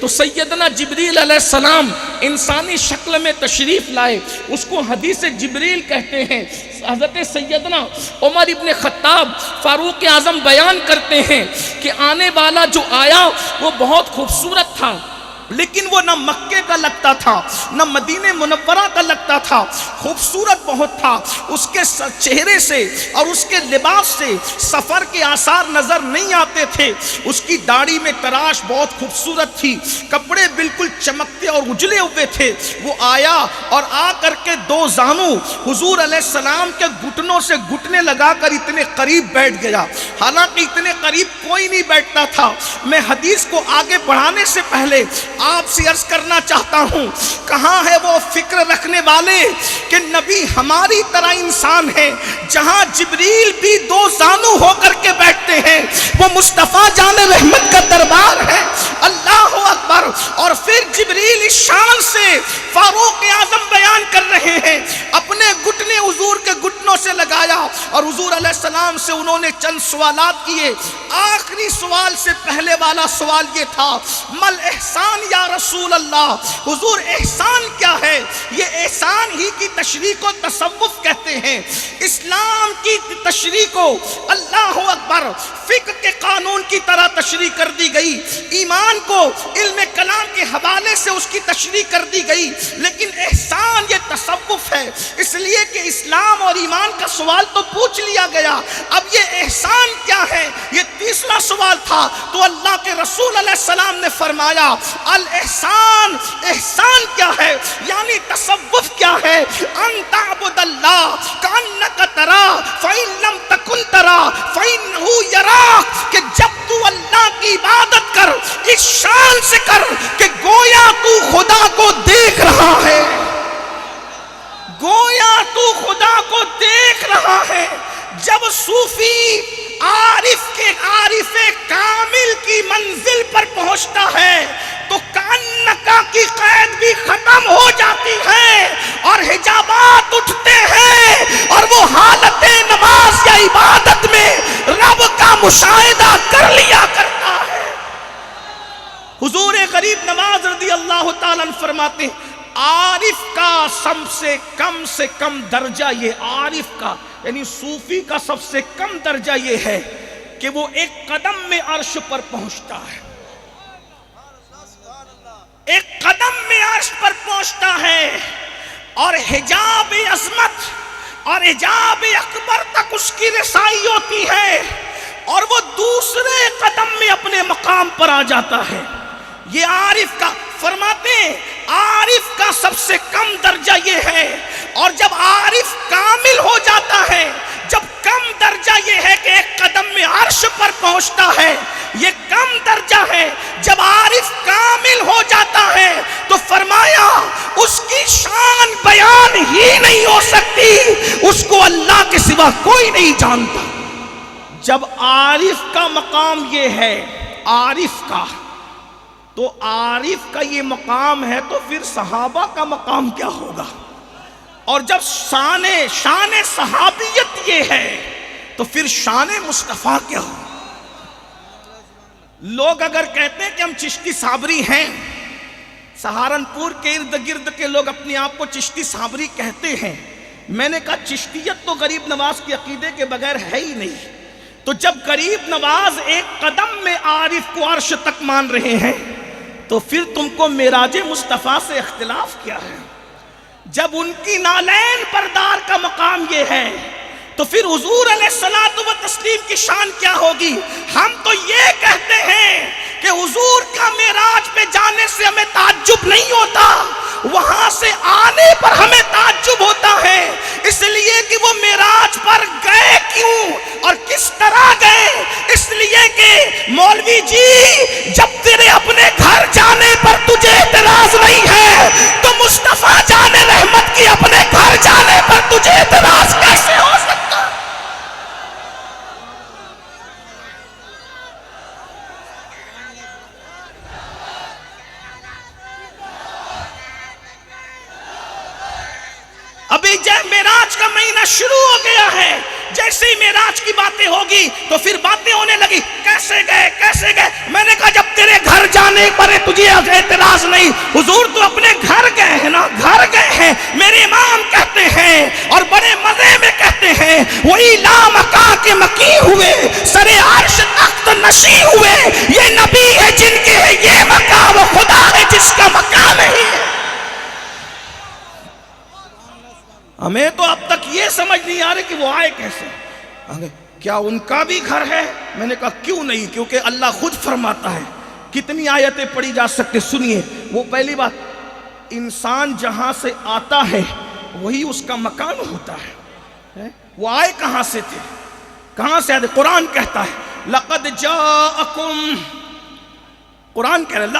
تو سیدنا جبریل علیہ السلام انسانی شکل میں تشریف لائے، اس کو حدیث جبریل کہتے ہیں۔ حضرت سیدنا عمر ابن خطاب فاروق اعظم بیان کرتے ہیں کہ آنے والا جو آیا وہ بہت خوبصورت تھا، لیکن وہ نہ مکے کا لگتا تھا نہ مدینہ منورہ کا لگتا تھا، خوبصورت بہت تھا۔ اس کے چہرے سے اور اس کے لباس سے سفر کے آثار نظر نہیں آتے تھے۔ اس کی داڑھی میں تراش بہت خوبصورت تھی، کپڑے بالکل چمکتے اور اجلے ہوئے تھے۔ وہ آیا اور آ کر کے دو زانو حضور علیہ السلام کے گھٹنوں سے گھٹنے لگا کر اتنے قریب بیٹھ گیا، حالانکہ اتنے قریب کوئی نہیں بیٹھتا تھا۔ میں حدیث کو آگے بڑھانے سے پہلے آپ سے عرض کرنا چاہتا ہوں، کہاں ہے وہ فکر رکھنے والے کہ نبی ہماری طرح انسان ہے؟ جہاں جبریل بھی دو زانو ہو کر کے بیٹھتے ہیں، وہ مصطفیٰ جان رحمت کا دربار ہے۔ اللہ اکبر۔ اور پھر جبریل اس شان سے فاروق اعظم بیان کر رہے ہیں، اپنے گھٹنے حضور کے گھٹنوں سے لگایا اور حضور علیہ السلام سے انہوں نے چند سوالات کیے۔ آخری سوال سے پہلے والا سوال یہ تھا، مل احسان یا رسول اللہ، حضور احسان کیا ہے؟ یہ احسان ہی کی تشریح کو تصوف کہتے ہیں، اسلام کی تشریح کو اللہ اکبر فقہ کے قانون کی طرح تشریح کر دی گئی، ایمان کو علم کلام کے حوالے سے اس کی تشریح کر دی گئی، لیکن احسان یہ تصوف ہے، اس لیے کہ اسلام اور ایمان کا سوال تو پوچھ لیا گیا، اب یہ احسان کیا ہے؟ یہ تیسرا سوال تھا۔ تو اللہ کے رسول علیہ السلام نے فرمایا الاحسان، احسان کیا ہے؟ یعنی تصوف کیا ہے؟ ان تعبد اللہ کأنک ترا فإن لم تکن ترا فإنہ یراک، کہ جب تو اللہ کی عبادت کر اس شان سے کر کہ گویا تو خدا کو دیکھ رہا ہے، گویا تو خدا کو دیکھ رہا ہے۔ جب صوفی عارف کامل کی منزل پر پہنچتا ہے تو کانکا کی قید بھی ختم ہو جاتی ہے اور حجابات اٹھتے ہیں اور وہ حالت نماز یا عبادت میں رب کا مشاہدہ کر لیا کرتا ہے۔ حضور غریب نواز رضی اللہ تعالیٰ عنہ فرماتے ہیں، عارف کا سب سے کم درجہ، یہ عارف کا یعنی صوفی کا سب سے کم درجہ یہ ہے کہ وہ ایک قدم میں عرش پر پہنچتا ہے، ایک قدم میں عرش پر پہنچتا ہے اور حجاب عظمت اور حجاب اکبر تک اس کی رسائی ہوتی ہے اور وہ دوسرے قدم میں اپنے مقام پر آ جاتا ہے۔ یہ عارف کا فرماتے ہیں، عارف کا سب سے کم درجہ یہ ہے، اور جب عارف کامل ہو جاتا ہے، جب کم درجہ یہ ہے کہ ایک قدم میں عرش پر پہنچتا ہے، یہ کم درجہ ہے۔ جب عارف کامل ہو جاتا ہے تو فرمایا اس کی شان بیان ہی نہیں ہو سکتی، اس کو اللہ کے سوا کوئی نہیں جانتا۔ جب عارف کا مقام یہ ہے، عارف کا، تو عارف کا یہ مقام ہے تو پھر صحابہ کا مقام کیا ہوگا؟ اور جب شان صحابیت یہ ہے تو پھر شان مصطفیٰ کیا ہوگا؟ لوگ اگر کہتے ہیں کہ ہم چشتی صابری ہیں، سہارنپور کے ارد گرد کے لوگ اپنے آپ کو چشتی صابری کہتے ہیں، میں نے کہا چشتیت تو غریب نواز کے عقیدے کے بغیر ہے ہی نہیں۔ تو جب غریب نواز ایک قدم میں عارف کو عرش تک مان رہے ہیں تو پھر تم کو معراج مصطفیٰ سے اختلاف کیا ہے؟ جب ان کی نالین پردار کا مقام یہ ہے تو پھر حضور علیہ الصلوۃ والتسلیم کی شان کیا ہوگی؟ ہم تو یہ کہتے ہیں کہ حضور کا معراج پہ جانے سے ہمیں تعجب نہیں ہوتا، وہاں سے آنے پر ہمیں تعجب ہوتا ہے، اس لیے کہ وہ معراج پر گئے کیوں اور کس طرح گئے؟ اس لیے کہ مولوی جی جب تیرے اپنے گھر جانے پر تجھے اعتراض نہیں ہے تو مصطفیٰ جان رحمت کی اپنے گھر جانے پر تجھے اعتراض کیسے ہو سکتا؟ ابھی جب معراج کا مہینہ شروع ہو گیا ہے، جیسے ہی معراج کی باتیں ہوگی تو پھر باتیں ہونے لگی کیسے گئے. میں نے کہا جب تیرے گھر جانے پر تجھے اعتراض نہیں، حضور تو اپنے گھر گئے ہیں نا، گھر گئے ہیں. میرے امام کہتے ہیں اور بڑے مزے میں کہتے ہیں وہی لا مکان کے مکی ہوئے، سر عرش تخت نشی ہوئے. یہ نبی ہے جن کے ہے یہ مقام، وہ خدا ہے جس کا مقام نہیں ہے. ہمیں تو اب تک یہ سمجھ نہیں آ رہی کہ وہ آئے کیسے. کیا ان کا بھی گھر ہے؟ میں نے کہا کیوں نہیں، کیونکہ اللہ خود فرماتا ہے. کتنی آیتیں پڑھی جا سکتے، سنیے. وہ پہلی بات، انسان جہاں سے آتا ہے وہی اس کا مکان ہوتا ہے. وہ آئے کہاں سے تھے، کہاں سے آئے؟ قرآن کہتا ہے لقد جاءکم، قرآن کہہ رہا ہے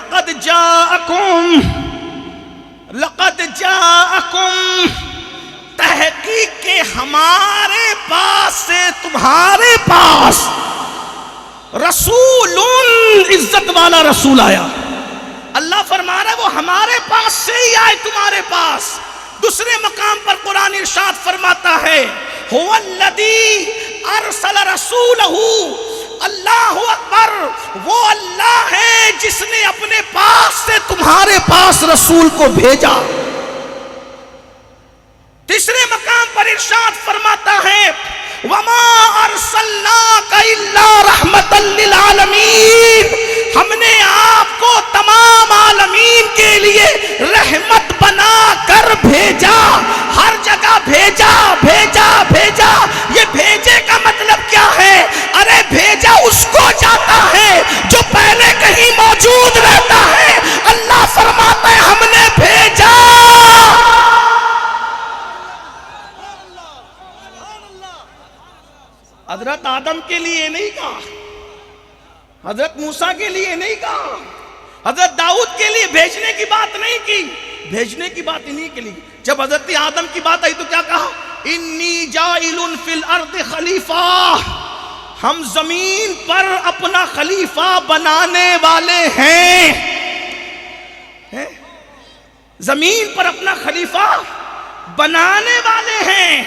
لقد جاءکم تحقیق کے ہمارے پاس سے تمہارے پاس رسول، عزت والا رسول آیا. اللہ فرما رہا ہے وہ ہمارے پاس سے ہی آئے تمہارے پاس. دوسرے مقام پر قرآن ارشاد فرماتا ہے هو الذی ارسل رسولہ، اللہ اکبر، وہ اللہ ہے جس نے اپنے پاس سے تمہارے پاس رسول کو بھیجا. تیسرے مقام پر ارشاد فرماتا ہے وَمَا أَرْسَلْنَاكَ إِلَّا رَحْمَةً لِلْعَالَمِينَ، ہم نے آپ کو تمام عالمین کے لیے رحمت بنا کر بھیجا. ہر جگہ بھیجا بھیجا بھیجا. یہ بھیجے کا مطلب کیا ہے؟ ارے بھیجا اس کو جاتا ہے جو پہلے کہیں موجود رہتا ہے. اللہ فرماتا ہے ہم نے بھیجا. حضرت آدم کے لیے نہیں کہا، حضرت موسیٰ کے لیے نہیں کہا، حضرت داؤد کے لیے بھیجنے کی بات نہیں کی. بھیجنے کی بات انہی کے لیے. جب حضرت آدم کی بات آئی تو کیا کہا؟ انی جائل فی الارض خلیفہ، ہم زمین پر اپنا خلیفہ بنانے والے ہیں. زمین پر اپنا خلیفہ بنانے والے ہیں.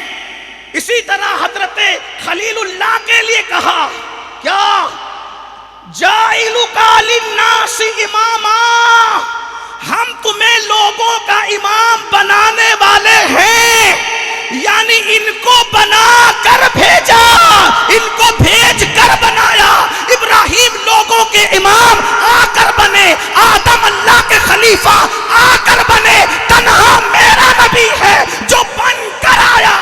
اسی طرح حضرت خلیل اللہ کے لیے کہا کیا؟ جائلک للناس اماما، ہم تمہیں لوگوں کا امام بنانے والے ہیں. یعنی ان کو بنا کر بھیجا، ان کو بھیج کر بنایا. ابراہیم لوگوں کے امام آ کر بنے، آدم اللہ کے خلیفہ آ کر بنے. تنہا میرا نبی ہے جو بن کر آیا.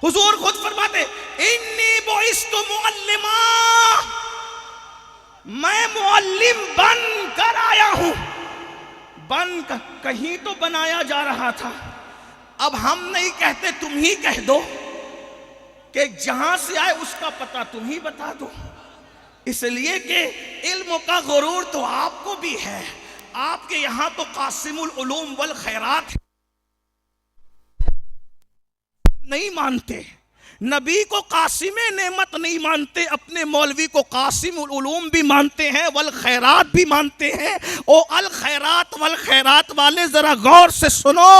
حضور خود فرماتے انی بعثت معلما، میں معلم بن کر آیا ہوں. بن کر، کہیں تو بنایا جا رہا تھا. اب ہم نہیں کہتے، تم ہی کہہ دو کہ جہاں سے آئے اس کا پتہ تم ہی بتا دو. اس لیے کہ علم کا غرور تو آپ کو بھی ہے. آپ کے یہاں تو قاسم العلوم والخیرات نہیں مانتے، نبی کو قاسم نعمت نہیں مانتے، اپنے مولوی کو قاسم العلوم بھی مانتے ہیں، والخیرات بھی مانتے ہیں. او الخیرات والخیرات والے ذرا غور سے سنو.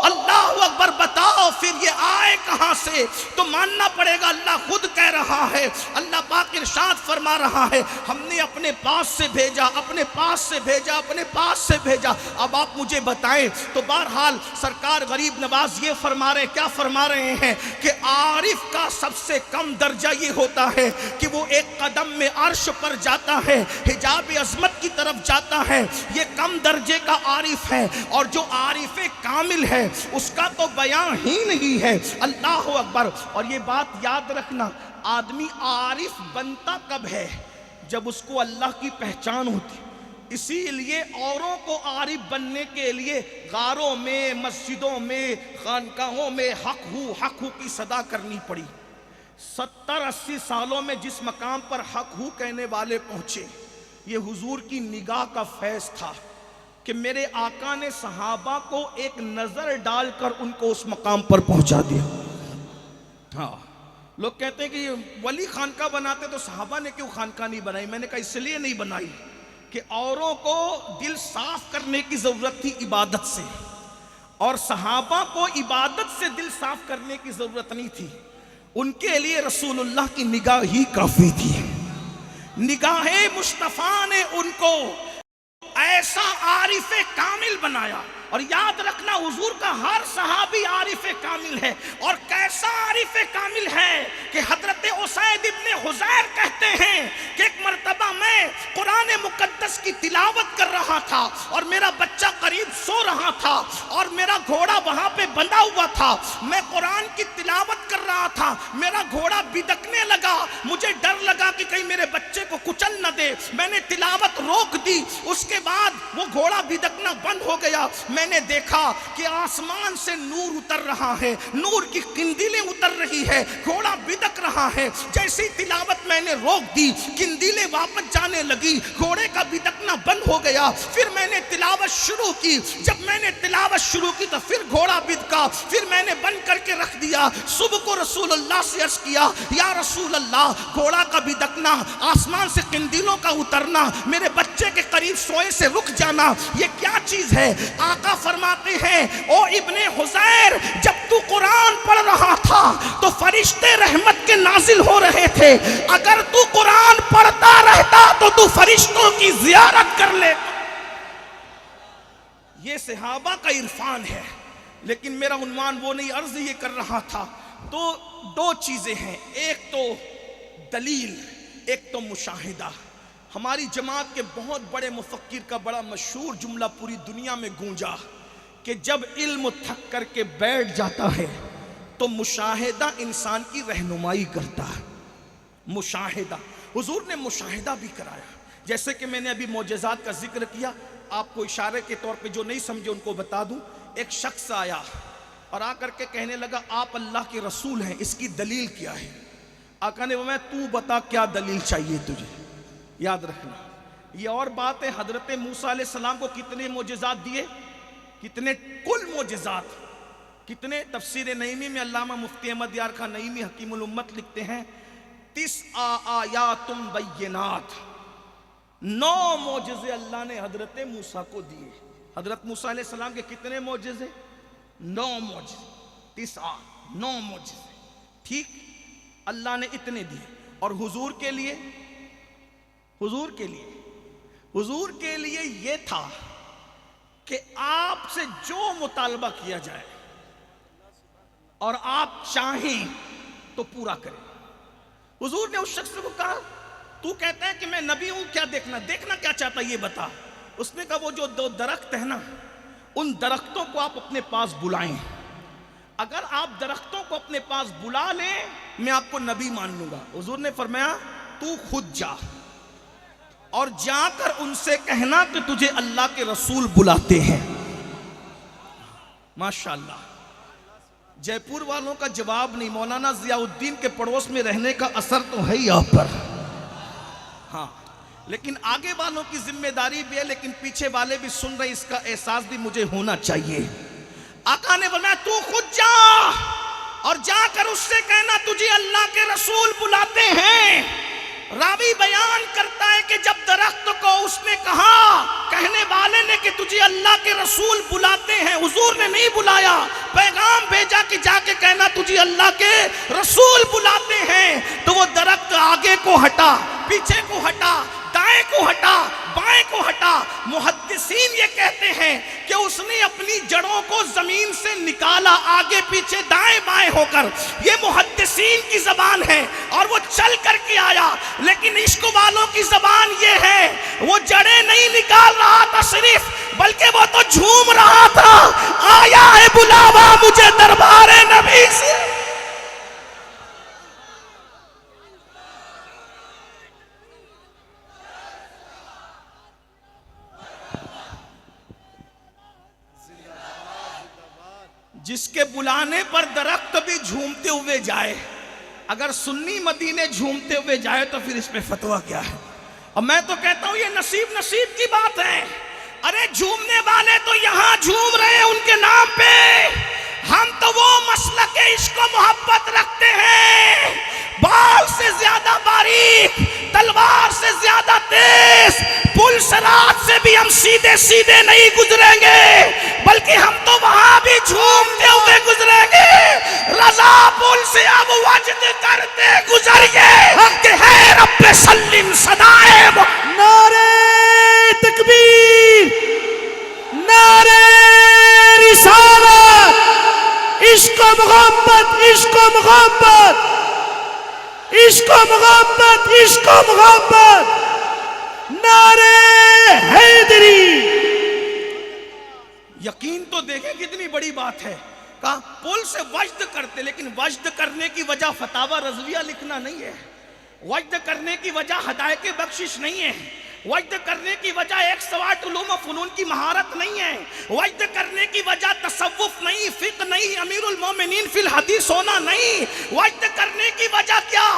اللہ اکبر. بتاؤ پھر یہ آئے کہاں سے؟ تو ماننا پڑے گا اللہ خود کہہ رہا ہے. اللہ پاک ارشاد فرما رہا ہے ہم نے اپنے پاس سے بھیجا، اپنے پاس سے بھیجا، اپنے پاس سے بھیجا. اب آپ مجھے بتائیں تو بہرحال سرکار غریب نواز یہ فرما رہے، کیا فرما رہے ہیں کہ عارف کا سب سے کم درجہ یہ ہوتا ہے کہ وہ ایک قدم میں عرش پر جاتا ہے، حجاب عظمت کی طرف جاتا ہے. یہ کم درجے کا عارف ہے. اور جو عارف کامل ہے اس کا تو بیان ہی نہیں ہے. اللہ اکبر. اور یہ بات یاد رکھنا، آدمی عارف بنتا کب ہے؟ جب اس کو اللہ کی پہچان ہوتی. اسی لیے اوروں کو عارف بننے کے لیے غاروں میں، مسجدوں میں، خانقاہوں میں حق ہو کی صدا کرنی پڑی. 70-80 سالوں میں جس مقام پر حق ہو کہنے والے پہنچے، یہ حضور کی نگاہ کا فیض تھا کہ میرے آقا نے صحابہ کو ایک نظر ڈال کر ان کو اس مقام پر پہنچا دیا. ہاں، لوگ کہتے ہیں کہ یہ ولی خانقاہ بناتے تو صحابہ نے کیوں خانقاہ نہیں بنائی؟ میں نے کہا اس لیے نہیں بنائی کہ اوروں کو دل صاف کرنے کی ضرورت تھی عبادت سے، اور صحابہ کو عبادت سے دل صاف کرنے کی ضرورت نہیں تھی، ان کے لیے رسول اللہ کی نگاہ ہی کافی تھی۔ نگاہ مصطفیٰ نے ان کو ایسا عارف کامل بنایا، اور یاد رکھنا حضور کا ہر صحابی عارف کامل ہے، اور کیسا عارف کامل ہے کہ حضرت اسید ابن حضیر کہتے ہیں کہ ایک مرتبہ میں قرآن مقدس کی تلاوت کر رہا تھا اور میرا بچہ قریب سو رہا تھا اور میرا گھوڑا وہاں پہ بندھا ہوا تھا، میں قرآن کی تلاوت کر رہا تھا، میرا گھوڑا بدکنے لگا، مجھے ڈر لگا کہ کہیں میرے بچے کو کچل نہ دے، میں نے تلاوت روک دی، اس کے بعد وہ گھوڑا بدکنا بند ہو گیا، میں نے دیکھا کہ آسمان سے نور اتر رہا ہے، نور کی قندیلیں اتر رہی ہے، گھوڑا بدک رہا ہے، جیسی تلاوت میں نے روک دی، قندیلیں واپس جانے لگی، گھوڑے کا بدکنا بند ہو گیا، پھر میں نے تلاوت شروع کی، جب میں نے تلاوت شروع کی تو پھر گھوڑا بدکا، پھر میں نے بند کر کے رکھ دیا، صبح کو رسول اللہ سے عرض کیا یا رسول اللہ گھوڑا کا بدکنا، آسمان سے قندیلوں کا اترنا، میرے بچے کے قریب سوئے سے رک جانا، یہ کیا چیز ہے؟ آقا فرماتے ہیں او ابن حضیر جب تو قرآن پڑھ رہا تھا تو فرشتے رحمت کے نازل ہو رہے تھے، اگر تو قرآن پڑھتا رہتا تو تو فرشتوں کی زیارت کر لے۔ یہ صحابہ کا عرفان ہے، لیکن میرا عنوان وہ نہیں، عرض یہ کر رہا تھا۔ تو دو چیزیں ہیں، ایک تو دلیل، ایک تو مشاہدہ۔ ہماری جماعت کے بہت بڑے مفکر کا بڑا مشہور جملہ پوری دنیا میں گونجا کہ جب علم تھک کر کے بیٹھ جاتا ہے تو مشاہدہ انسان کی رہنمائی کرتا ہے۔ مشاہدہ، حضور نے مشاہدہ بھی کرایا، جیسے کہ میں نے ابھی معجزات کا ذکر کیا، آپ کو اشارے کے طور پہ جو نہیں سمجھے ان کو بتا دوں۔ ایک شخص آیا اور آ کر کے کہنے لگا آپ اللہ کے رسول ہیں، اس کی دلیل کیا ہے؟ آقا نے فرمایا تو بتا کیا دلیل چاہیے تجھے؟ یاد رکھنا یہ اور بات ہے، حضرت موسیٰ علیہ السلام کو کتنے معجزات دیے؟ کتنے؟ کل معجزات کتنے؟ تفسیر نعیمی میں علامہ مفتی احمد یار خان نعیمی حکیم الامت لکھتے ہیں 9 آیات بینات، 9 معجزے اللہ نے حضرت موسیٰ کو دیے۔ حضرت موسیٰ علیہ السلام کے کتنے معجزے؟ 9 معجزے، 9 معجزے، ٹھیک؟ اللہ نے اتنے دیے۔ اور حضور کے لیے حضور کے لیے یہ تھا کہ آپ سے جو مطالبہ کیا جائے اور آپ چاہیں تو پورا کریں۔ حضور نے اس شخص کو کہا تو کہتا ہے کہ میں نبی ہوں، کیا دیکھنا کیا چاہتا ہے یہ بتا۔ اس نے کہا وہ جو 2 درخت ہیں نا، ان درختوں کو آپ اپنے پاس بلائیں، اگر آپ درختوں کو اپنے پاس بلا لیں میں آپ کو نبی مان لوں گا۔ حضور نے فرمایا تو خود جا اور جا کر ان سے کہنا کہ تجھے اللہ کے رسول بلاتے ہیں۔ ماشاءاللہ، جے پور والوں کا جواب نہیں، مولانا ضیاء الدین کے پڑوس میں رہنے کا اثر تو ہے یہاں پر، ہاں، لیکن آگے والوں کی ذمہ داری بھی ہے، لیکن پیچھے والے بھی سن رہے، اس کا احساس بھی مجھے ہونا چاہیے۔ آقا نے فرمایا تو خود جا اور جا کر اس سے کہنا تجھے اللہ کے رسول بلاتے ہیں۔ راوی بیان کرتا ہے کہ جب درخت کو اس نے کہا، کہنے والے نے کہ تجھے اللہ کے رسول بلاتے ہیں، حضور نے نہیں بلایا، پیغام بھیجا کہ جا کے کہنا تجھے اللہ کے رسول بلاتے ہیں، تو وہ درخت آگے کو ہٹا، پیچھے کو ہٹا، دائیں کو ہٹا، بائیں کو ہٹا۔ محدثین یہ کہتے ہیں کہ اس نے اپنی جڑوں کو زمین سے نکالا، آگے پیچھے دائیں بائیں ہو کر، یہ محدثین کی زبان ہے، اور وہ چل کر کے آیا۔ لیکن عشق والوں کی زبان یہ ہے، وہ جڑیں نہیں نکال رہا تھا صرف، بلکہ وہ تو جھوم رہا تھا، آیا ہے بلاوا مجھے دربار نبی سے۔ جس کے بلانے پر درخت بھی جھومتے ہوئے جائے، اگر سنی مدینے جھومتے ہوئے جائے تو پھر اس پہ فتویٰ کیا ہے؟ اور میں تو کہتا ہوں یہ نصیب کی بات ہے۔ ارے جھومنے والے تو یہاں جھوم رہے ہیں ان کے نام پہ، ہم تو وہ مسلک عشق و محبت رکھتے ہیں تلوار سے زیادہ تیز، پل صراط سے بھی ہم سیدھے سیدھے نہیں گزریں گے، بلکہ ہم تو وہاں بھی جھومتے ہوئے گزریں گے۔ رضا پل سے اب وجد کرتے گزریے کہ ہے رب سلم صدائے نعرہ تکبیر، نعرہ رسالت، عشق و محبت، عشق و محبت، عشق و محبت، عشق و محبت، نعرہ حیدری۔ یقین تو دیکھیں کتنی بڑی بات ہے، کہا پل سے وجد کرتے، لیکن وجد کرنے کی وجہ فتاوی رضویہ لکھنا نہیں ہے، وجد کرنے کی وجہ ہدایت بخشش نہیں ہے، وجد کرنے کی وجہ 108 علوم و فنون کی مہارت نہیں ہے، وجد کرنے کی وجہ تصوف نہیں، فقہ نہیں، امیر المومنین فی الحدیث ہونا نہیں، وجد کرنے کی وجہ کیا؟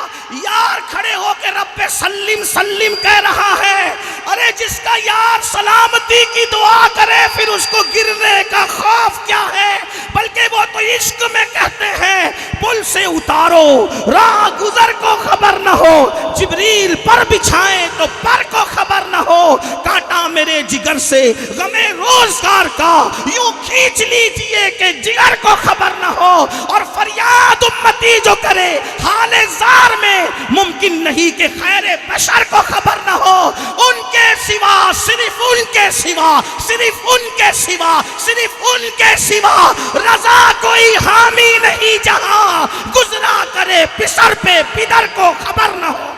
یار کھڑے ہو کے رب سلم سلم کہہ رہا ہے، ارے جس کا یار سلامتی کی دعا کرے پھر اس کو گرنے کا خوف کیا ہے؟ بلکہ وہ تو عشق میں کہتے ہیں پل سے اتارو راہ گزر کو خبر نہ ہو، جبریل پر بچھائیں تو پر کو خبر نہ ہو، کانٹا میرے جگر سے غم روزگار کا یوں کھینچ لیجئے کہ جگر کو خبر نہ ہو، اور فریاد امتی جو کرے حال زار میں ممکن نہیں کہ خیر بشر کو خبر نہ ہو، ان کے سوا صرف ان کے سوا صرف ان کے سوا صرف ان کے سوا رضا کوئی حامی نہیں جہاں گزرا کرے پسر پہ پدر کو خبر نہ ہو۔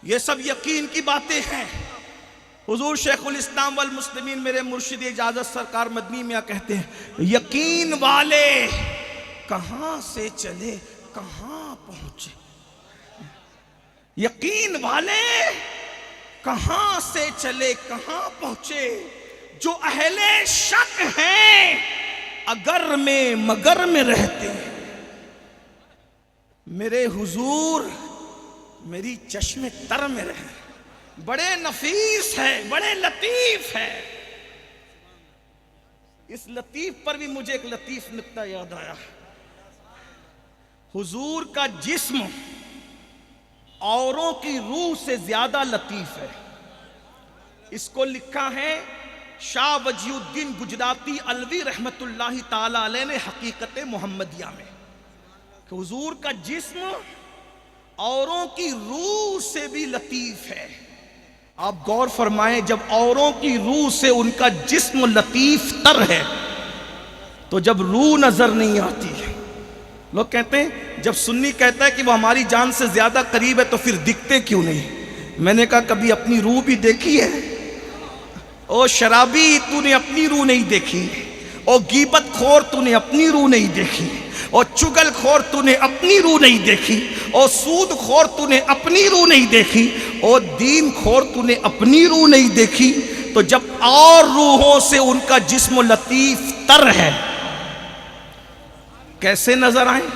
یہ سب یقین کی باتیں ہیں۔ حضور شیخ الاسلام والمسلمین میرے مرشد اجازت سرکار مدنی میاں کہتے ہیں یقین والے کہاں سے چلے کہاں پہنچے، یقین والے کہاں سے چلے کہاں پہنچے، جو اہل شک ہیں اگر میں مگر میں رہتے ہیں، میرے حضور میری چشم تر میں رہے، بڑے نفیس ہے بڑے لطیف ہے۔ اس لطیف پر بھی مجھے ایک لطیف نکتہ یاد آیا، حضور کا جسم اوروں کی روح سے زیادہ لطیف ہے، اس کو لکھا ہے شاہ وجی الدین گجراتی علوی رحمت اللہ تعالی علیہ نے حقیقت محمدیہ میں، کہ حضور کا جسم اوروں کی روح سے بھی لطیف ہے۔ آپ غور فرمائیں، جب اوروں کی روح سے ان کا جسم لطیف تر ہے تو جب روح نظر نہیں آتی ہے، لوگ کہتے ہیں جب سنی کہتا ہے کہ وہ ہماری جان سے زیادہ قریب ہے تو پھر دکھتے کیوں نہیں؟ میں نے کہا کبھی اپنی روح بھی دیکھی ہے؟ او شرابی تو نے اپنی روح نہیں دیکھی، او غیبت خور تو نے اپنی روح نہیں دیکھی، او چگل خور تو نے اپنی روح نہیں دیکھی، او سود خور تو نے اپنی روح نہیں دیکھی، او دین خور تو نے اپنی روح نہیں دیکھی، تو جب اور روحوں سے ان کا جسم لطیف تر ہے کیسے نظر آئیں؟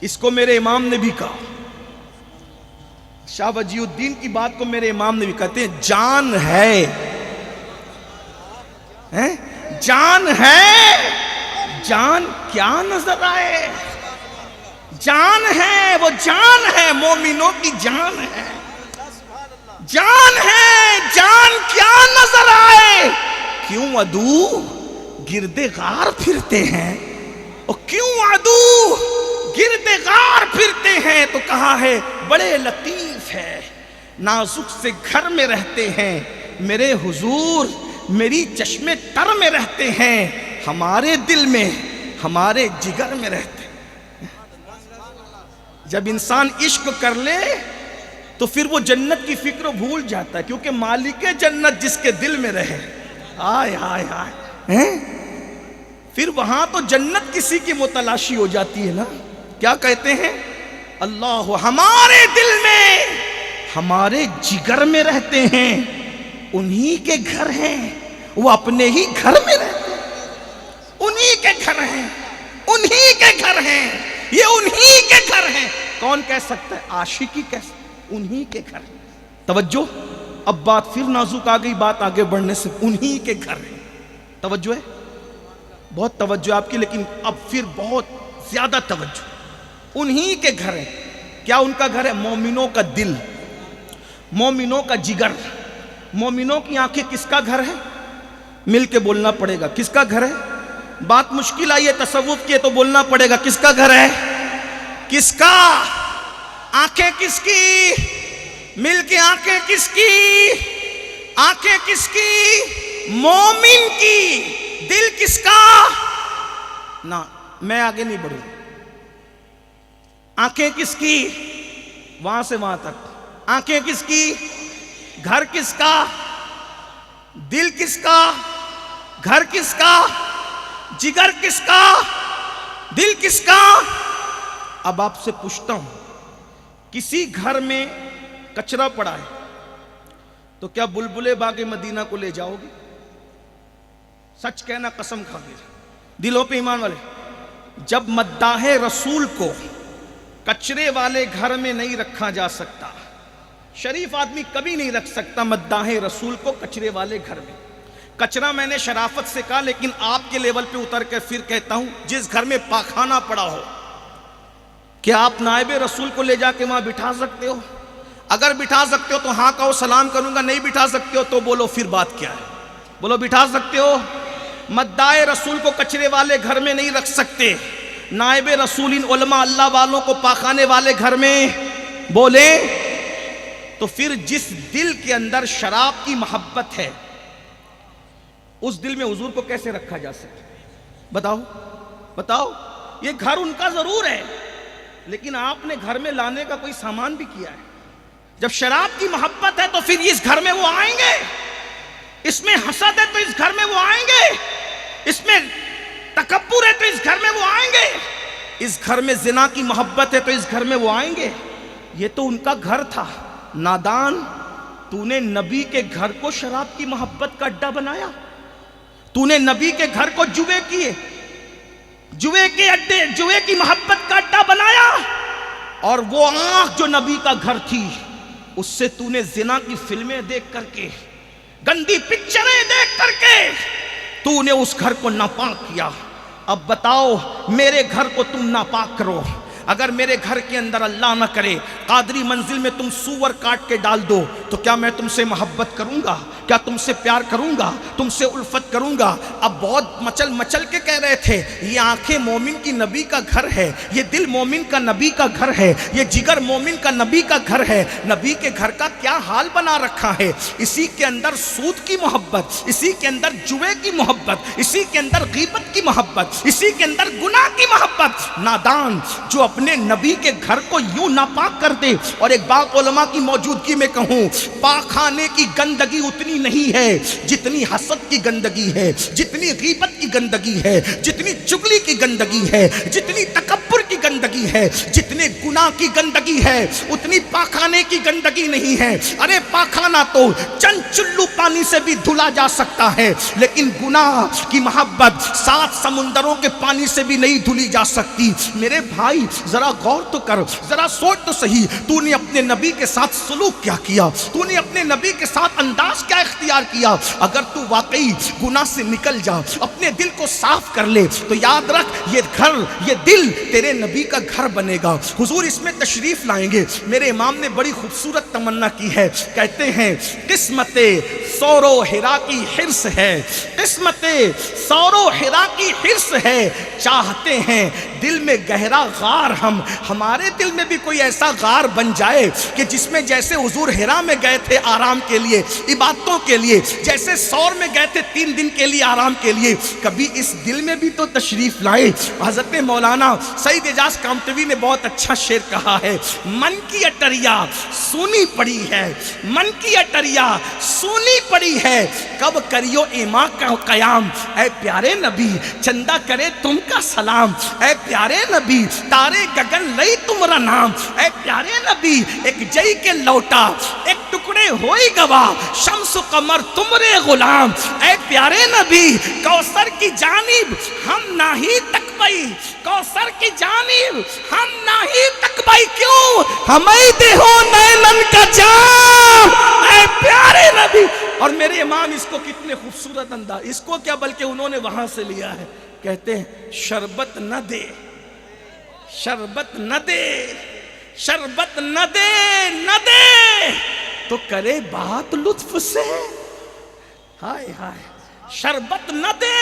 اس کو میرے امام نے بھی کہا، شاہ وجی الدین کی بات کو میرے امام نے بھی کہتے ہیں جان ہے، جان ہے، جان کیا نظر آئے، جان ہے، وہ جان ہے، مومنوں کی جان ہے، جان ہے، جان کیا نظر آئے، کیوں عدو گرد غار پھرتے ہیں، اور کیوں عدو گرد غار پھرتے ہیں، تو کہا ہے بڑے لطیف ہے، نازک سے گھر میں رہتے ہیں، میرے حضور میری چشم تر میں رہتے ہیں، ہمارے دل میں ہمارے جگر میں رہتے ہیں۔ جب انسان عشق کر لے تو پھر وہ جنت کی فکر بھول جاتا ہے، کیونکہ مالک جنت جس کے دل میں رہے، آئے آئے آئے، پھر وہاں تو جنت کسی کی متلاشی ہو جاتی ہے نا۔ کیا کہتے ہیں؟ اللہ ہمارے دل میں ہمارے جگر میں رہتے ہیں، انہی کے گھر ہیں، وہ اپنے ہی گھر میں رہتے ہیں، انہی کے گھر ہیں، انہی کے گھر ہیں، یہ انہی کے گھر ہیں۔ کون کہہ سکتا ہے؟ عاشقی کہہ سکتا ہے، انہی کے گھر۔ توجہ، اب بات پھر نازک آ گئی، بات آگے بڑھنے سے انہی کے گھر ہے. توجہ ہے، بہت توجہ آپ کی، لیکن اب پھر بہت زیادہ توجہ. انہی کے گھر ہے. کیا ان کا گھر ہے؟ مومنوں کا دل، مومنوں کا جگر، مومنوں کی آنکھیں. کس کا گھر ہے؟ مل کے بولنا پڑے گا. کس کا گھر ہے؟ بات مشکل آئی ہے تصوف کی تو بولنا پڑے گا. کس کا گھر ہے؟ کس کا؟ آنکھیں کس کی؟ مل کے آنکھیں کس کی؟ آنکھیں کس کی؟ مومن کی. دل کس کا؟ نہ میں آگے نہیں بڑھوں. آنکھیں کس کی؟ وہاں سے وہاں تک. آنکھیں کس کی؟ گھر کس کا؟ دل کس کا؟ گھر کس کا؟ جگر کس کا؟ دل کس کا؟ اب آپ سے پوچھتا ہوں، کسی گھر میں کچرا پڑا ہے تو کیا بلبلے باغ مدینہ کو لے جاؤ گے؟ سچ کہنا، قسم کھا کے دلوں پہ ایمان والے. جب مداح رسول کو کچرے والے گھر میں نہیں رکھا جا سکتا، شریف آدمی کبھی نہیں رکھ سکتا مداح رسول کو کچرے والے گھر میں. کچرا میں نے شرافت سے کہا، لیکن آپ کے لیول پہ اتر کے پھر کہتا ہوں، جس گھر میں پاخانہ پڑا ہو کیا آپ نائب رسول کو لے جا کے وہاں بٹھا سکتے ہو؟ اگر بٹھا سکتے ہو تو ہاں کہو، سلام کروں گا. نہیں بٹھا سکتے ہو تو بولو پھر بات کیا ہے. بولو بٹھا سکتے ہو. مداح رسول کو کچرے والے گھر میں نہیں رکھ سکتے. نائب رسول ان علماء اللہ والوں کو پاخانے والے گھر میں بولے تو پھر جس دل کے اندر شراب کی محبت ہے اس دل میں حضور کو کیسے رکھا جا سکتا؟ بتاؤ بتاؤ. یہ گھر ان کا ضرور ہے، لیکن آپ نے گھر میں لانے کا کوئی سامان بھی کیا ہے. جب شراب کی محبت ہے تو پھر اس گھر میں وہ آئیں گے. اس میں حسد ہے تو اس گھر میں وہ آئیں گے. اس میں تکبر ہے تو اس گھر میں وہ آئیں گے. اس گھر میں زنا کی محبت ہے تو اس گھر میں وہ آئیں گے. یہ تو ان کا گھر تھا. نادان، تو نے نبی کے گھر کو شراب کی محبت کا اڈا بنایا. تو نے نبی کے گھر کو جوے کیے، جوے کے اڈے، جوے کی محبت کا اڈا بنایا. اور وہ آنکھ جو نبی کا گھر تھی اس سے تو نے زنا کی فلمیں دیکھ کر کے، گندی پکچریں دیکھ کر کے تو نے اس گھر کو ناپاک کیا. اب بتاؤ، میرے گھر کو تم ناپاک کرو. اگر میرے گھر کے اندر اللہ نہ کرے قادری منزل میں تم سور کاٹ کے ڈال دو تو کیا میں تم سے محبت کروں گا؟ کیا تم سے پیار کروں گا؟ تم سے الفت کروں گا؟ اب بہت مچل مچل کے کہہ رہے تھے یہ آنکھیں مومن کی نبی کا گھر ہے، یہ دل مومن کا نبی کا گھر ہے، یہ جگر مومن کا نبی کا گھر ہے. نبی کے گھر کا کیا حال بنا رکھا ہے؟ اسی کے اندر سود کی محبت، اسی کے اندر جوے کی محبت، اسی کے اندر غیبت کی محبت، اسی کے اندر گناہ کی محبت. نادان جو اپنے نبی کے گھر کو یوں ناپاک کر دے. اور ایک بات علماء کی موجودگی میں کہوں، پاخانے کی گندگی اتنی نہیں ہے جتنی حسد کی گندگی ہے، جتنی غیبت کی گندگی ہے، جتنی چغلی کی گندگی ہے، جتنی تکبر کی گندگی ہے، جتنے گناہ کی گندگی ہے، اتنی پاخانے کی گندگی نہیں ہے. ارے پاخانہ تو چند چلو پانی سے بھی دھلا جا سکتا ہے، لیکن گناہ کی محبت 7 سمندروں کے پانی سے بھی نہیں دھلی جا سکتی. میرے بھائی ذرا غور تو کر، ذرا سوچ تو صحیح، تو نے اپنے نبی کے ساتھ سلوک کیا کیا؟ تو نے اپنے نبی کے ساتھ انداز کیا اختیار کیا؟ اگر تو واقعی گناہ سے نکل جا، اپنے دل کو صاف کر لے تو یاد رکھ یہ گھر، یہ دل تیرے نبی کا گھر بنے گا. حضور اس میں تشریف لائیں گے. میرے امام نے بڑی خوبصورت تمنا کی ہے، کہتے ہیں قسمت سور و ہرا کی حرص ہے، قسمت سور و ہرا کی حرص ہے، چاہتے ہیں دل میں گہرا غار ہمارے دل میں بھی کوئی ایسا غار بن جائے کہ جس میں جیسے حضور ہرا میں گئے تھے آرام کے لیے، عبادتوں کے لیے، جیسے سور میں گئے تھے 3 دن کے لیے آرام کے لیے، کبھی اس دل میں بھی تو تشریف لائے. حضرت مولانا سعید اعجاز کامتوی نے بہت اچھا شعر کہا ہے، من کی اٹریا سونی پڑی ہے، من کی اٹریا سونی پڑی ہے، کب کریو ایما کا قیام، اے پیارے نبی چندہ کرے تم کا سلام، اے پیارے نبی تارے گگن لئی تمہارا نام، اے پیارے نبی ایک جئی کے لوٹا ایک ٹکڑے ہوئی گوا، شمس و قمر تمہرے غلام، اے پیارے نبی کوثر کی جانب ہم نہیں تکبئی، کوثر کی جانب ہم نہیں تکبئی، کیوں ہمیں دے ہو نینن کا جام، اے پیارے اور میرے امام اس کو کتنے خوبصورت انداز، اس کو کیا بلکہ انہوں نے وہاں سے لیا ہے، کہتے ہیں شربت نہ دے، شربت نہ دے، شربت نہ دے، نہ دے تو کرے بات لطف سے، ہائے ہائے، شربت نہ دے،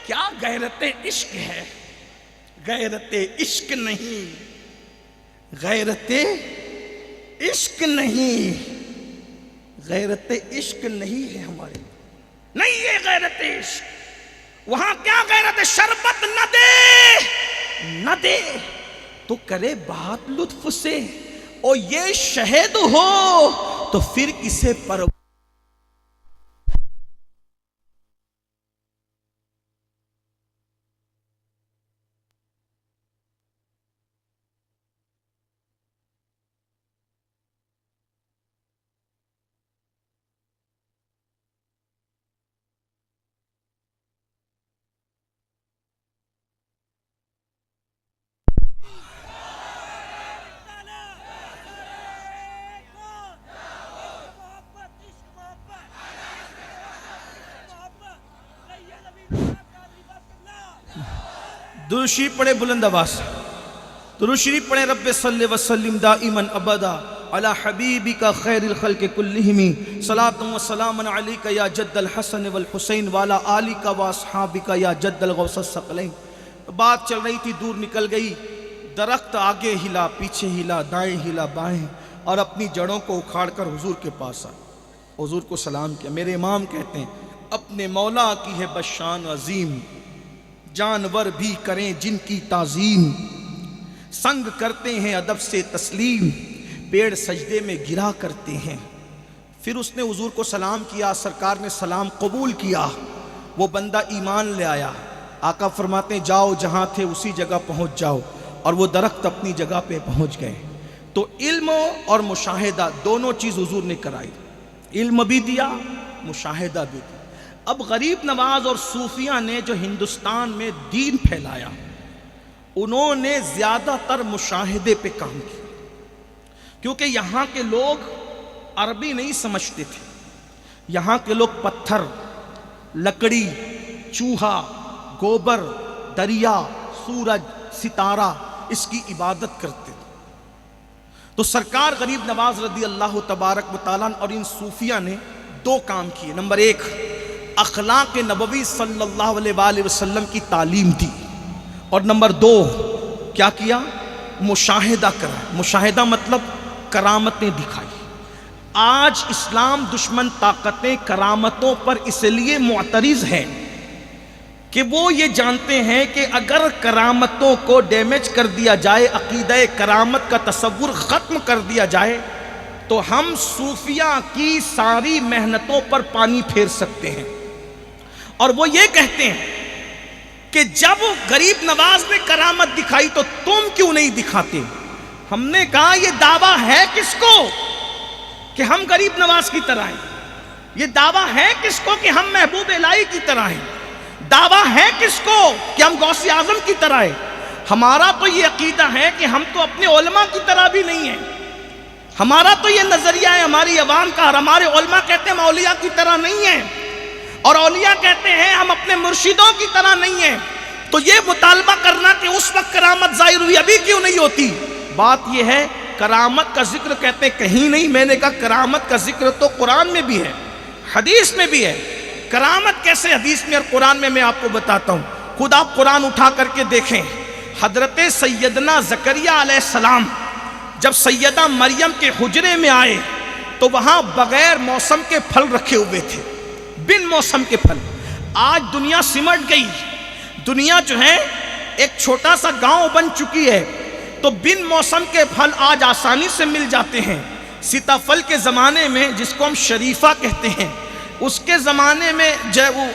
کیا غیرت عشق ہے، غیرت عشق نہیں، غیرت عشق نہیں، غیرت عشق نہیں ہے ہمارے، نہیں ہے غیرت عشق، وہاں کیا غیرت، شربت نہ دے، نہ دے تو کرے بات لطف سے، اور یہ شہد ہو تو پھر کسے پر درود شریف پڑھے بلند آواز، درود شریف پڑھے، رب صلی وسلم دائما ابدا علی حبیبک خیر الخلق کلہم، صلاۃ و سلام علیک یا جد الحسن والحسین وعلی آلک و اصحابک یا جد الغوث الثقلین۔ بات چل رہی تھی، دور نکل گئی، درخت آگے ہلا، پیچھے ہلا، دائیں ہلا، بائیں، اور اپنی جڑوں کو اکھاڑ کر حضور کے پاس آئے، حضور کو سلام کیا۔ میرے امام کہتے ہیں اپنے مولا کی ہے بشان عظیم، جانور بھی کریں جن کی تعظیم، سنگ کرتے ہیں ادب سے تسلیم، پیڑ سجدے میں گرا کرتے ہیں۔ پھر اس نے حضور کو سلام کیا، سرکار نے سلام قبول کیا، وہ بندہ ایمان لے آیا۔ آقا فرماتے ہیں جاؤ جہاں تھے اسی جگہ پہنچ جاؤ، اور وہ درخت اپنی جگہ پہ پہنچ گئے۔ تو علم اور مشاہدہ دونوں چیز حضور نے کرائی، علم بھی دیا، مشاہدہ بھی دیا۔ اب غریب نواز اور صوفیہ نے جو ہندوستان میں دین پھیلایا، انہوں نے زیادہ تر مشاہدے پہ کام کیا، کیونکہ یہاں کے لوگ عربی نہیں سمجھتے تھے، یہاں کے لوگ پتھر، لکڑی، چوہا، گوبر، دریا، سورج، ستارہ، اس کی عبادت کرتے تھے۔ تو سرکار غریب نواز رضی اللہ تبارک و تعالیٰ اور ان صوفیہ نے دو کام کیے۔ نمبر ایک، اخلاق نبوی صلی اللہ علیہ وآلہ وسلم کی تعلیم دی، اور نمبر دو کیا کیا، مشاہدہ کرا۔ مشاہدہ مطلب کرامتیں دکھائی۔ آج اسلام دشمن طاقتیں کرامتوں پر اس لیے معترض ہیں کہ وہ یہ جانتے ہیں کہ اگر کرامتوں کو ڈیمیج کر دیا جائے، عقیدہ کرامت کا تصور ختم کر دیا جائے، تو ہم صوفیہ کی ساری محنتوں پر پانی پھیر سکتے ہیں۔ اور وہ یہ کہتے ہیں کہ جب غریب نواز نے کرامت دکھائی تو تم کیوں نہیں دکھاتے؟ ہم نے کہا یہ دعویٰ ہے کس کو کہ ہم غریب نواز کی طرح ہیں؟ یہ دعویٰ ہے کس کو کہ ہم محبوب الہی کی طرح ہیں؟ دعویٰ ہے کس کو کہ ہم غوث اعظم کی طرح ہیں؟ ہمارا تو یہ عقیدہ ہے کہ ہم تو اپنے علماء کی طرح بھی نہیں ہیں۔ ہمارا تو یہ نظریہ ہے ہماری عوام کا، اور ہمارے علماء کہتے ہیں ہم اولیاء کی طرح نہیں ہیں، اور اولیاء کہتے ہیں ہم اپنے مرشدوں کی طرح نہیں ہیں۔ تو یہ مطالبہ کرنا کہ اس وقت کرامت ظاہر ہوئی، ابھی کیوں نہیں ہوتی؟ بات یہ ہے کرامت کا ذکر کہتے ہیں کہیں نہیں۔ میں نے کہا کرامت کا ذکر تو قرآن میں بھی ہے، حدیث میں بھی ہے۔ کرامت کیسے حدیث میں اور قرآن میں آپ کو بتاتا ہوں۔ خود آپ قرآن اٹھا کر کے دیکھیں، حضرت سیدنا زکریا علیہ السلام جب سیدہ مریم کے حجرے میں آئے تو وہاں بغیر موسم کے پھل رکھے ہوئے تھے، بن موسم کے پھل۔ آج دنیا سمٹ گئی، دنیا جو ہے ایک چھوٹا سا گاؤں بن چکی ہے، تو بن موسم کے پھل آج آسانی سے مل جاتے ہیں۔ سیتاپھل کے زمانے میں، جس کو ہم شریفہ کہتے ہیں، اس کے زمانے میں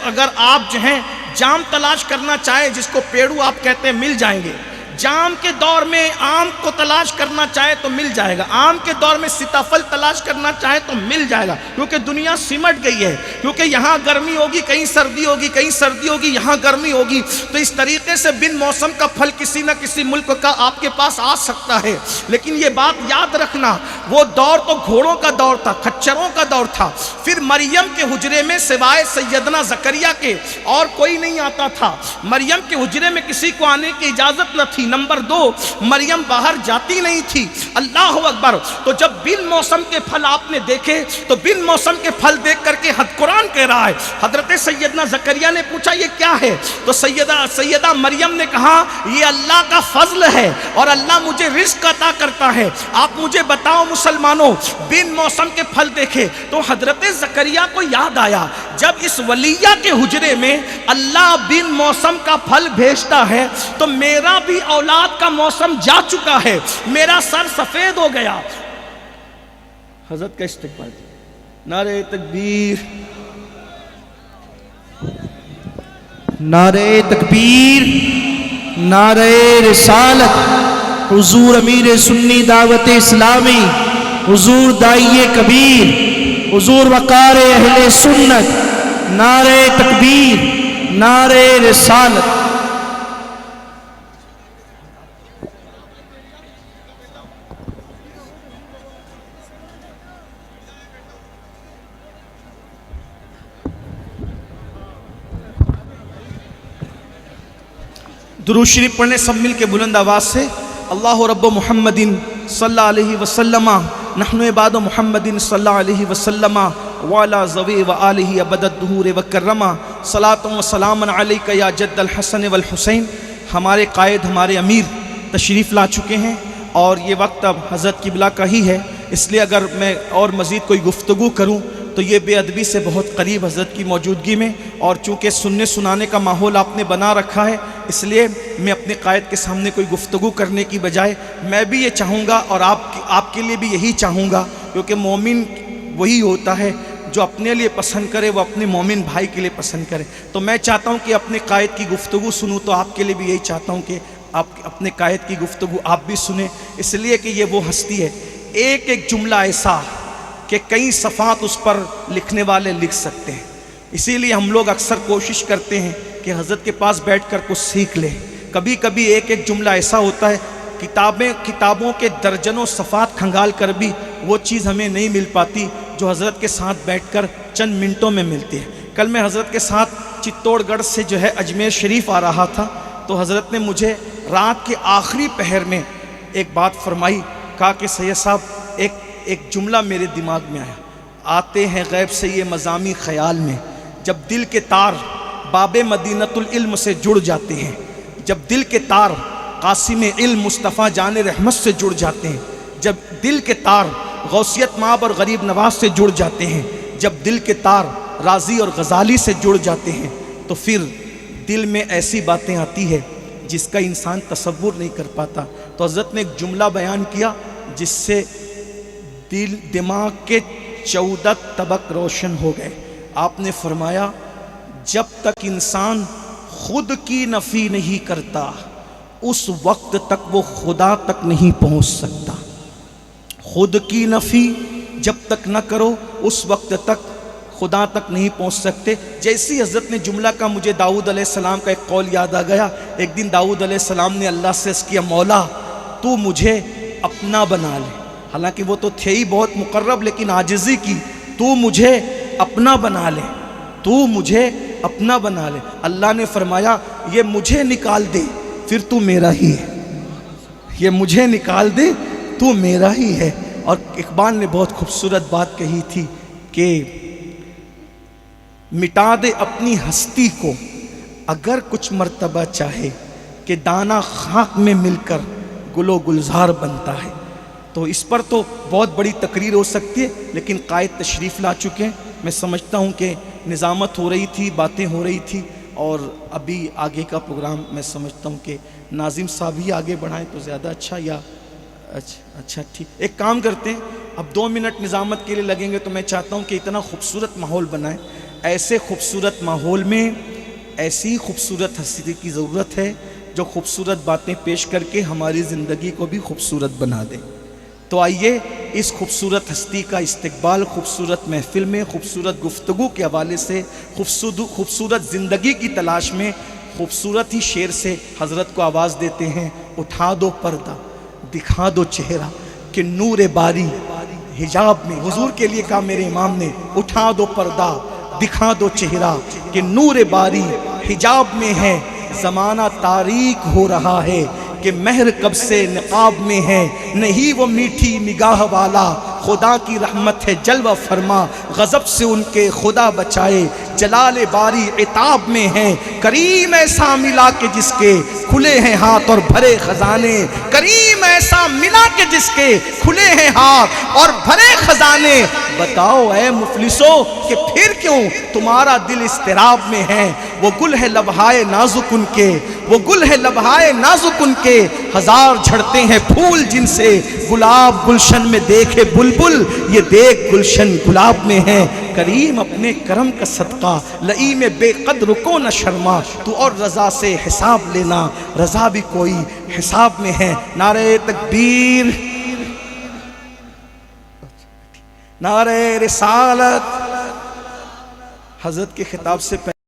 اگر آپ جو ہیں جام تلاش کرنا چاہیں، جس کو پیڑو آپ کہتے ہیں، مل جائیں گے۔ جام کے دور میں آم کو تلاش کرنا چاہے تو مل جائے گا، آم کے دور میں سیتافل تلاش کرنا چاہے تو مل جائے گا، کیونکہ دنیا سمٹ گئی ہے، کیونکہ یہاں گرمی ہوگی کہیں سردی ہوگی، کہیں سردی ہوگی یہاں گرمی ہوگی، تو اس طریقے سے بن موسم کا پھل کسی نہ کسی ملک کا آپ کے پاس آ سکتا ہے۔ لیکن یہ بات یاد رکھنا، وہ دور تو گھوڑوں کا دور تھا، کھچروں کا دور تھا۔ پھر مریم کے حجرے میں سوائے سیدنا زکریا کے اور کوئی نہیں آتا تھا، مریم کے حجرے میں کسی کو آنے کی اجازت نہ تھی۔ نمبر 2، مریم باہر جاتی نہیں تھی۔ اللہ اکبر۔ تو جب بن موسم کے پھل آپ نے دیکھے تو بن موسم کے پھل دیکھ کر کے قرآن کہہ رہا ہے، حضرت سیدنا زکریا نے پوچھا یہ کیا ہے؟ تو سیدہ مریم نے کہا یہ اللہ کا فضل ہے اور اللہ مجھے رزق عطا کرتا ہے۔ آپ مجھے بتاؤ مسلمانوں، بن موسم کے پھل دیکھے تو حضرت زکریا کو یاد آیا، جب اس ولیہ کے حجرے میں اللہ بن موسم کا پھل بھیجتا ہے تو میرا بھی اولاد کا موسم جا چکا ہے، میرا سر سفید ہو گیا۔ حضرت کا استقبال، نعرہ تکبیر، نعرہ تکبیر، نعرہ رسالت، حضور امیر سنی دعوت اسلامی، حضور داعی کبیر، حضور وقار اہل سنت، نعرہ تکبیر، نعرہ رسالت۔ درود شریف پڑھنے سب مل کے بلند آواز سے، اللہ رب محمد صلی اللہ علیہ وسلم، نحن عباد محمد صلی اللہ علیہ وسلم، وعلی ذوی وآلہ ابد الدہور وکرما، صلاۃ و سلام علیک یا جد الحسن والحسین۔ ہمارے قائد، ہمارے امیر تشریف لا چکے ہیں اور یہ وقت اب حضرت قبلہ کا ہی ہے، اس لیے اگر میں اور مزید کوئی گفتگو کروں تو یہ بے ادبی سے بہت قریب حضرت کی موجودگی میں، اور چونکہ سننے سنانے کا ماحول آپ نے بنا رکھا ہے اس لیے میں اپنے قائد کے سامنے کوئی گفتگو کرنے کی بجائے میں بھی یہ چاہوں گا اور آپ کے لیے بھی یہی چاہوں گا، کیونکہ مومن وہی ہوتا ہے جو اپنے لیے پسند کرے وہ اپنے مومن بھائی کے لیے پسند کرے۔ تو میں چاہتا ہوں کہ اپنے قائد کی گفتگو سنوں، تو آپ کے لیے بھی یہی چاہتا ہوں کہ آپ اپنے قائد کی گفتگو آپ بھی سنیں، اس لیے کہ یہ وہ ہستی ہے، ایک ایک جملہ ایسا کہ کئی صفحات اس پر لکھنے والے لکھ سکتے ہیں۔ اسی لیے ہم لوگ اکثر کوشش کرتے ہیں کہ حضرت کے پاس بیٹھ کر کچھ سیکھ لیں۔ کبھی کبھی ایک ایک جملہ ایسا ہوتا ہے، کتابوں کے درجنوں صفحات کھنگال کر بھی وہ چیز ہمیں نہیں مل پاتی جو حضرت کے ساتھ بیٹھ کر چند منٹوں میں ملتی ہے۔ کل میں حضرت کے ساتھ چتوڑ گڑھ سے جو ہے اجمیر شریف آ رہا تھا، تو حضرت نے مجھے رات کے آخری پہر میں ایک بات فرمائی، کہا کہ سید صاحب ایک جملہ میرے دماغ میں آیا، آتے ہیں غیب سے یہ مضامی خیال میں، جب دل کے تار باب مدینۃ العلم سے جڑ جاتے ہیں، جب دل کے تار قاسم علم مصطفیٰ جان رحمت سے جڑ جاتے ہیں، جب دل کے تار غوثیت مآب اور غریب نواز سے جڑ جاتے ہیں، جب دل کے تار رازی اور غزالی سے جڑ جاتے ہیں، تو پھر دل میں ایسی باتیں آتی ہے جس کا انسان تصور نہیں کر پاتا۔ تو حضرت نے ایک جملہ بیان کیا جس سے دماغ کے 14 طبق روشن ہو گئے۔ آپ نے فرمایا جب تک انسان خود کی نفی نہیں کرتا اس وقت تک وہ خدا تک نہیں پہنچ سکتا۔ خود کی نفی جب تک نہ کرو اس وقت تک خدا تک نہیں پہنچ سکتے۔ جیسی حضرت نے جملہ کا مجھے داؤد علیہ السلام کا ایک قول یاد آ گیا۔ ایک دن داؤد علیہ السلام نے اللہ سے عرض کیا، مولا تو مجھے اپنا بنا لے، حالانکہ وہ تو تھے ہی بہت مقرب، لیکن عاجزی کی، تو مجھے اپنا بنا لے، تو مجھے اپنا بنا لے۔ اللہ نے فرمایا یہ مجھے نکال دے پھر تو میرا ہی ہے، یہ مجھے نکال دے تو میرا ہی ہے۔ اور اقبال نے بہت خوبصورت بات کہی تھی کہ مٹا دے اپنی ہستی کو اگر کچھ مرتبہ چاہے، کہ دانہ خاک میں مل کر گل و گلزار بنتا ہے۔ تو اس پر تو بہت بڑی تقریر ہو سکتی ہے، لیکن قائد تشریف لا چکے ہیں۔ میں سمجھتا ہوں کہ نظامت ہو رہی تھی، باتیں ہو رہی تھی، اور ابھی آگے کا پروگرام میں سمجھتا ہوں کہ ناظم صاحب ہی آگے بڑھائیں تو زیادہ اچھا، یا اچھا ٹھیک، ایک کام کرتے ہیں، اب 2 منٹ نظامت کے لیے لگیں گے، تو میں چاہتا ہوں کہ اتنا خوبصورت ماحول بنائیں۔ ایسے خوبصورت ماحول میں ایسی خوبصورت ہستی کی ضرورت ہے جو خوبصورت باتیں پیش کر کے ہماری زندگی کو بھی خوبصورت بنا دیں۔ تو آئیے اس خوبصورت ہستی کا استقبال خوبصورت محفل میں خوبصورت گفتگو کے حوالے سے خوبصورت زندگی کی تلاش میں خوبصورت ہی شعر سے حضرت کو آواز دیتے ہیں۔ اٹھا دو پردہ دکھا دو چہرہ کہ نور باری حجاب میں، حضور کے لیے کہا میرے امام نے، اٹھا دو پردہ دکھا دو چہرہ کہ نور باری حجاب میں ہے، زمانہ تاریک ہو رہا ہے کہ مہر کب سے نقاب میں ہے، نہیں وہ میٹھی نگاہ والا خدا کی رحمت ہے جلوہ فرما، غضب سے ان کے خدا بچائے جلال باری عتاب میں ہے، کریم ایسا ملا کہ جس کے کھلے ہیں ہاتھ اور بھرے خزانے، کریم ایسا ملا کہ جس کے کھلے ہیں ہاتھ اور بھرے خزانے، بتاؤ اے مفلسو کہ پھر کیوں تمہارا دل اضطراب میں ہے، وہ گل ہے لبہائے نازک ان کے، وہ گل ہے لبہائے نازک ان کے، ہزار جھڑتے ہیں پھول جن سے گلاب گلشن میں دیکھے بلبل، یہ دیکھ گلشن گلاب میں ہے، کریم اپنے کرم کا صدقہ لئیم بے قدر کو نہ شرما، تو اور رضا سے حساب لینا، رضا بھی کوئی حساب میں ہے۔ نعرہ تکبیر، نعرہ رسالت، حضرت کے خطاب سے پہلے